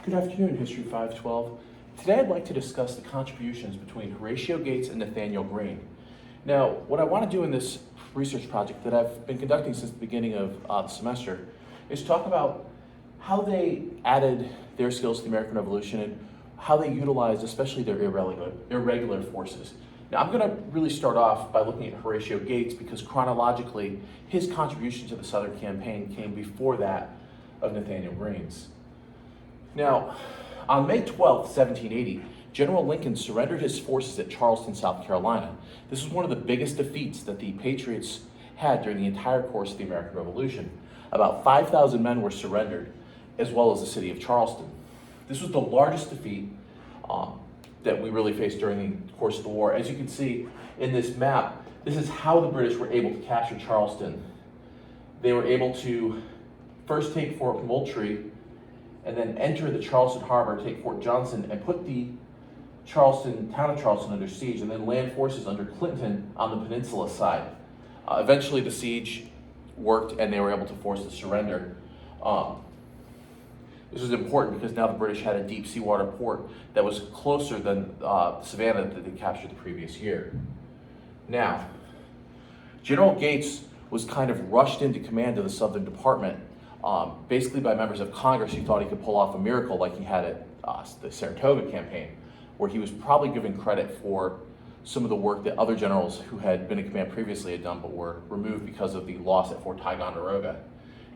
Good afternoon, History 512. Today I'd like to discuss the contributions between Horatio Gates and Nathaniel Green. Now, what I want to do in this research project that I've been conducting since the beginning of the semester is talk about how they added their skills to the American Revolution and how they utilized especially their irregular forces. Now, I'm going to really start off by looking at Horatio Gates because chronologically, his contribution to the Southern campaign came before that of Nathaniel Green's. Now, on May 12, 1780, General Lincoln surrendered his forces at Charleston, South Carolina. This was one of the biggest defeats that the Patriots had during the entire course of the American Revolution. About 5,000 men were surrendered, as well as the city of Charleston. This was the largest defeat that we really faced during the course of the war. As you can see in this map, this is how the British were able to capture Charleston. They were able to first take Fort Moultrie, and then enter the Charleston harbor, take Fort Johnson, and put the town of Charleston under siege, and then land forces under Clinton on the peninsula side. Eventually the siege worked and they were able to force the surrender. This was important because now the British had a deep seawater port that was closer than Savannah that they captured the previous year. Now, General Gates was kind of rushed into command of the Southern Department basically by members of Congress who thought he could pull off a miracle like he had at the Saratoga campaign, where he was probably given credit for some of the work that other generals who had been in command previously had done but were removed because of the loss at Fort Ticonderoga.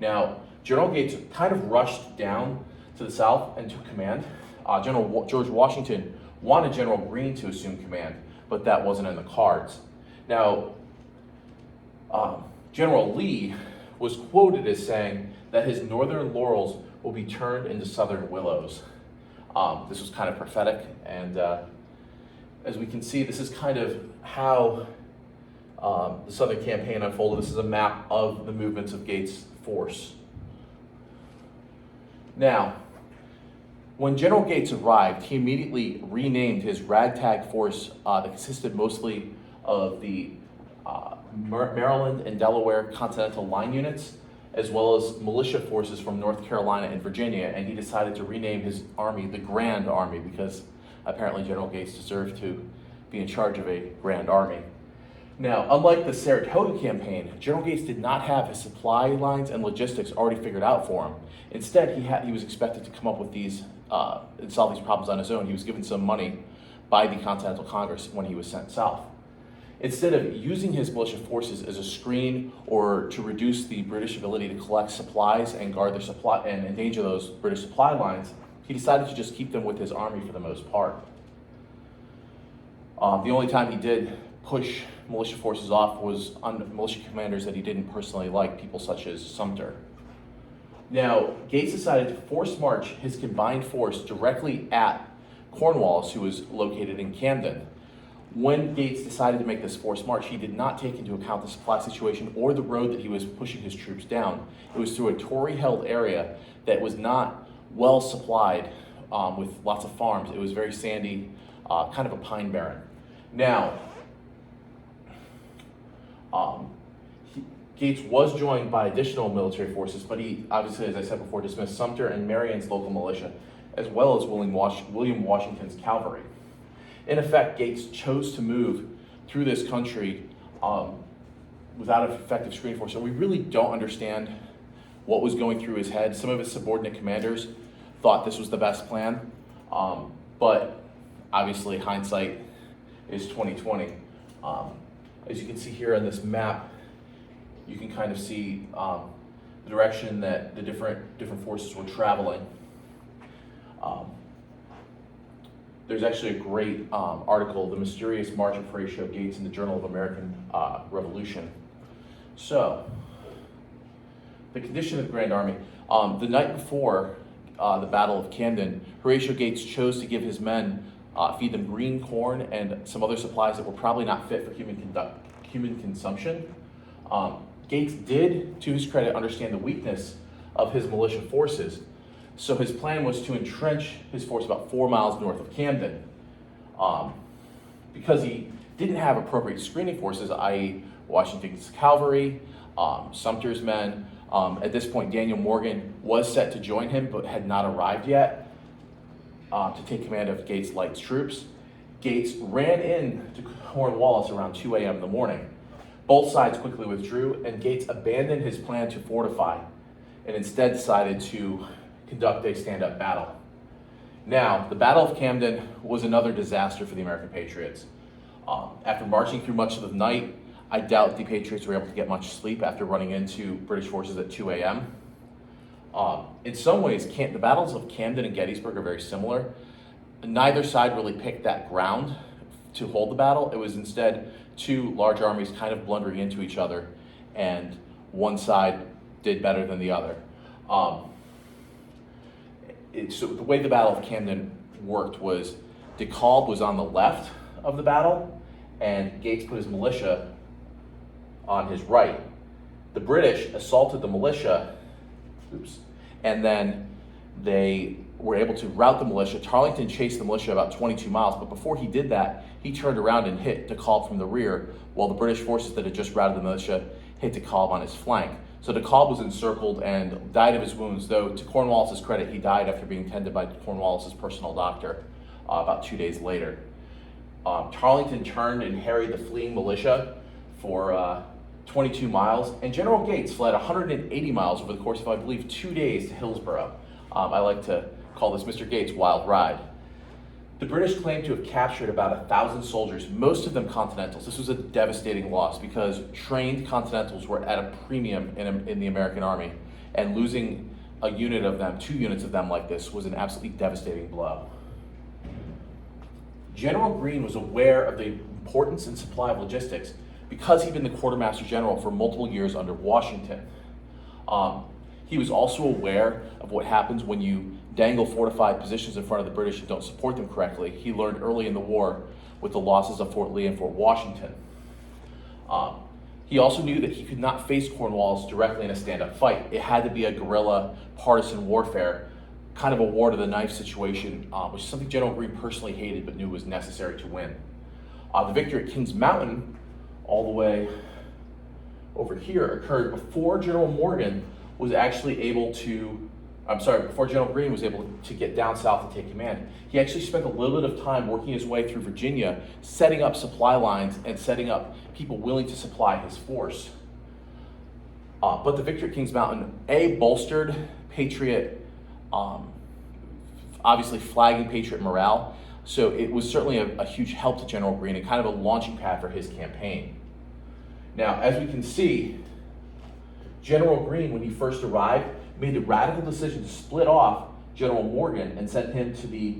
Now, General Gates kind of rushed down to the south and took command. General George Washington wanted General Greene to assume command, but that wasn't in the cards. Now, General Lee was quoted as saying that his northern laurels will be turned into southern willows. This was kind of prophetic, and as we can see, this is kind of how the Southern campaign unfolded. This is a map of the movements of Gates' force. Now, when General Gates arrived, he immediately renamed his ragtag force that consisted mostly of the Maryland and Delaware Continental Line units, as well as militia forces from North Carolina and Virginia, and he decided to rename his army the Grand Army because apparently General Gates deserved to be in charge of a Grand Army. Now, unlike the Saratoga campaign, General Gates did not have his supply lines and logistics already figured out for him. Instead, he was expected to come up with these and solve these problems on his own. He was given some money by the Continental Congress when he was sent south. Instead of using his militia forces as a screen or to reduce the British ability to collect supplies and guard their supply and endanger those British supply lines, he decided to just keep them with his army for the most part. The only time he did push militia forces off was on militia commanders that he didn't personally like, people such as Sumter. Now, Gates decided to force march his combined force directly at Cornwallis, who was located in Camden. When Gates decided to make this forced march, he did not take into account the supply situation or the road that he was pushing his troops down. It was through a Tory-held area that was not well supplied with lots of farms. It was very sandy, kind of a pine barren. Now, Gates was joined by additional military forces, but he obviously, as I said before, dismissed Sumter and Marion's local militia, as well as William Washington's cavalry. In effect, Gates chose to move through this country without an effective screen force, so we really don't understand what was going through his head. Some of his subordinate commanders thought this was the best plan, but obviously hindsight is 20/20. As you can see here on this map, you can kind of see the direction that the different forces were traveling. There's actually a great article, The Mysterious March of Horatio Gates, in the Journal of American Revolution. So, the condition of the Grand Army. The night before the Battle of Camden, Horatio Gates chose to give his men, feed them green corn and some other supplies that were probably not fit for human consumption. Gates did, to his credit, understand the weakness of his militia forces. So his plan was to entrench his force about 4 miles north of Camden. Because he didn't have appropriate screening forces, i.e. Washington's cavalry, Sumter's men, at this point Daniel Morgan was set to join him but had not arrived yet. to take command of Gates' light troops. Gates ran in to Cornwallis around 2 a.m. in the morning. Both sides quickly withdrew, and Gates abandoned his plan to fortify and instead decided to conduct a stand-up battle. Now, the Battle of Camden was another disaster for the American Patriots. After marching through much of the night, I doubt the Patriots were able to get much sleep after running into British forces at 2 a.m. In some ways, the battles of Camden and Gettysburg are very similar. Neither side really picked that ground to hold the battle. It was instead two large armies kind of blundering into each other, and one side did better than the other. So the way the Battle of Camden worked was DeKalb was on the left of the battle, and Gates put his militia on his right. The British assaulted the militia, and then they were able to rout the militia. Tarleton chased the militia about 22 miles, but before he did that, he turned around and hit DeKalb from the rear, while the British forces that had just routed the militia hit DeKalb on his flank. So DeKalb was encircled and died of his wounds, though to Cornwallis's credit, he died after being tended by Cornwallis's personal doctor about 2 days later. Tarleton turned and harried the fleeing militia for 22 miles, and General Gates fled 180 miles over the course of, I believe, 2 days to Hillsborough. I like to call this Mr. Gates' wild ride. The British claimed to have captured about 1,000 soldiers, most of them Continentals. This was a devastating loss because trained Continentals were at a premium in the American Army, and losing a unit of them, 2 units of them like this, was an absolutely devastating blow. General Greene was aware of the importance and supply of logistics because he'd been the quartermaster general for multiple years under Washington. He was also aware of what happens when you dangle fortified positions in front of the British and don't support them correctly. He learned early in the war with the losses of Fort Lee and Fort Washington. He also knew that he could not face Cornwallis directly in a stand-up fight. It had to be a guerrilla partisan warfare, kind of a war to the knife situation, which is something General Greene personally hated but knew was necessary to win. The victory at Kings Mountain, all the way over here, occurred before General Morgan was actually able to, before General Greene was able to get down south and take command. He actually spent a little bit of time working his way through Virginia, setting up supply lines and setting up people willing to supply his force. But the victory at Kings Mountain, bolstered Patriot, obviously flagging Patriot morale. So it was certainly a huge help to General Greene and kind of a launching pad for his campaign. Now, as we can see, General Greene, when he first arrived, made the radical decision to split off General Morgan and send him to the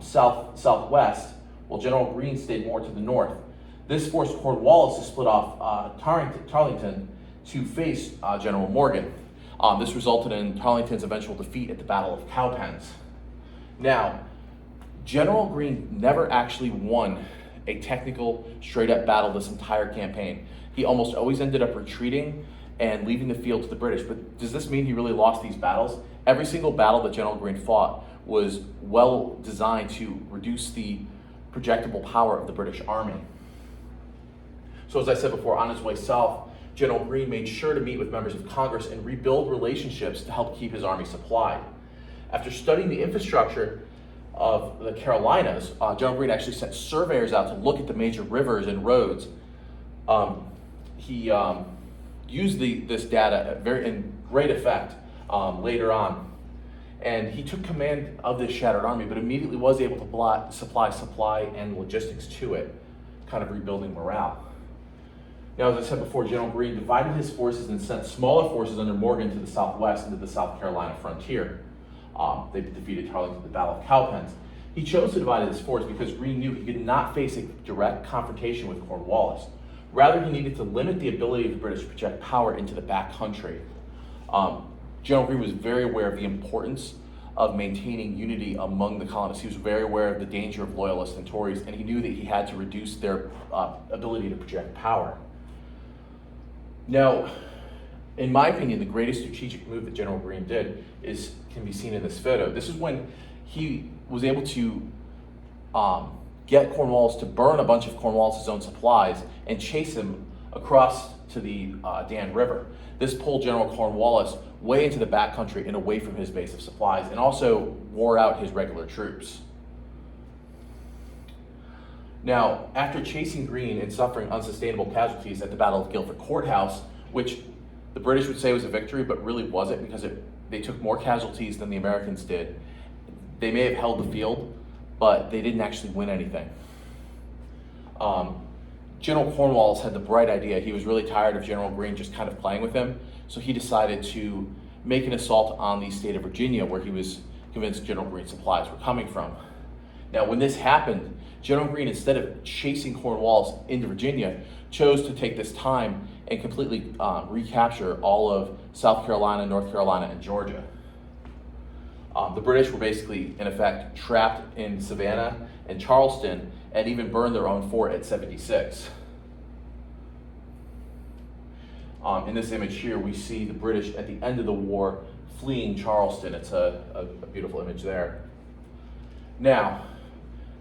southwest, while General Greene stayed more to the north. This forced Cornwallis to split off Tarleton to face General Morgan. This resulted in Tarleton's eventual defeat at the Battle of Cowpens. Now, General Greene never actually won a technical, straight-up battle this entire campaign. He almost always ended up retreating and leaving the field to the British. But does this mean he really lost these battles? Every single battle that General Greene fought was well designed to reduce the projectable power of the British Army. So as I said before, on his way south, General Greene made sure to meet with members of Congress and rebuild relationships to help keep his army supplied. After studying the infrastructure of the Carolinas, General Greene actually sent surveyors out to look at the major rivers and roads. He used this data in great effect later on. And he took command of this shattered army, but immediately was able to supply and logistics to it, kind of rebuilding morale. Now, as I said before, General Greene divided his forces and sent smaller forces under Morgan to the southwest into the South Carolina frontier. They defeated Tarleton at the Battle of Cowpens. He chose to divide his force because Greene knew he could not face a direct confrontation with Cornwallis. Rather, he needed to limit the ability of the British to project power into the back country. General Greene was very aware of the importance of maintaining unity among the colonists. He was very aware of the danger of loyalists and Tories, and he knew that he had to reduce their ability to project power. Now, in my opinion, the greatest strategic move that General Greene did can be seen in this photo. This is when he was able to get Cornwallis to burn a bunch of Cornwallis' own supplies and chase him across to the Dan River. This pulled General Cornwallis way into the backcountry and away from his base of supplies, and also wore out his regular troops. Now, after chasing Greene and suffering unsustainable casualties at the Battle of Guilford Courthouse, which the British would say was a victory, but really wasn't, because they took more casualties than the Americans did. They may have held the field, but they didn't actually win anything. General Cornwallis had the bright idea. He was really tired of General Greene just kind of playing with him, so he decided to make an assault on the state of Virginia, where he was convinced General Greene's supplies were coming from. Now, when this happened, General Greene, instead of chasing Cornwallis into Virginia, chose to take this time and completely recapture all of South Carolina, North Carolina, and Georgia. The British were basically, in effect, trapped in Savannah and Charleston, and even burned their own fort at 76. In this image here, we see the British at the end of the war fleeing Charleston. It's a beautiful image there. Now,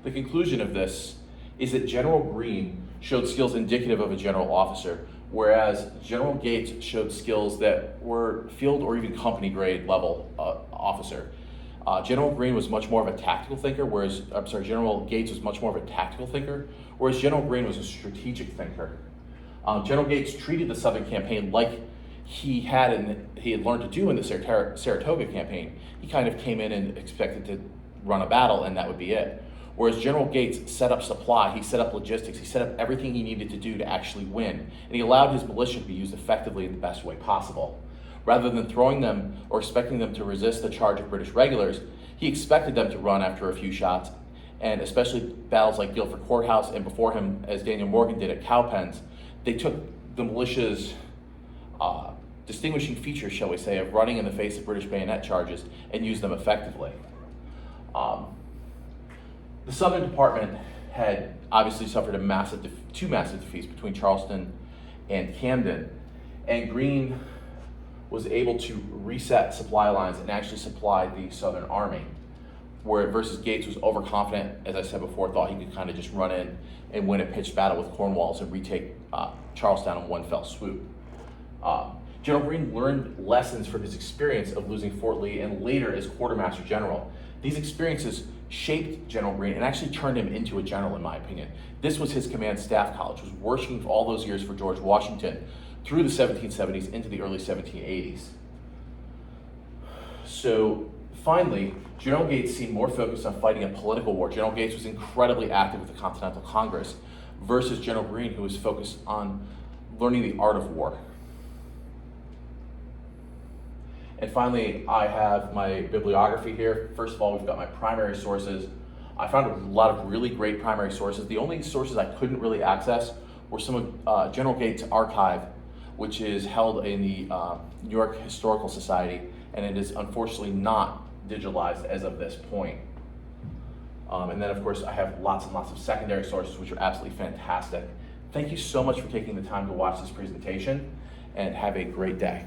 the conclusion of this is that General Greene showed skills indicative of a general officer, whereas General Gates showed skills that were field or even company grade level officer. General Greene was much more of a tactical thinker, General Gates was much more of a tactical thinker, whereas General Greene was a strategic thinker. General Gates treated the Southern campaign like he had learned to do in the Saratoga campaign. He kind of came in and expected to run a battle, and that would be it. Whereas General Gates set up supply, he set up logistics, he set up everything he needed to do to actually win, and he allowed his militia to be used effectively in the best way possible. Rather than throwing them or expecting them to resist the charge of British regulars, he expected them to run after a few shots, and especially battles like Guilford Courthouse and before him, as Daniel Morgan did at Cowpens, they took the militia's distinguishing features, shall we say, of running in the face of British bayonet charges and used them effectively. The Southern Department had obviously suffered two massive defeats between Charleston and Camden, and Greene was able to reset supply lines and actually supply the Southern Army, versus Gates was overconfident, as I said before, thought he could kind of just run in and win a pitched battle with Cornwallis and retake Charlestown in one fell swoop. General Greene learned lessons from his experience of losing Fort Lee and later as Quartermaster General. These experiences shaped General Greene and actually turned him into a general, in my opinion. This was his command staff college, was working all those years for George Washington through the 1770s into the early 1780s. So finally, General Gates seemed more focused on fighting a political war. General Gates was incredibly active with the Continental Congress versus General Greene, who was focused on learning the art of war. And finally, I have my bibliography here. First of all, we've got my primary sources. I found a lot of really great primary sources. The only sources I couldn't really access were some of General Gates' archive, which is held in the New York Historical Society, and it is unfortunately not digitalized as of this point. And then, of course, I have lots and lots of secondary sources, which are absolutely fantastic. Thank you so much for taking the time to watch this presentation, and have a great day.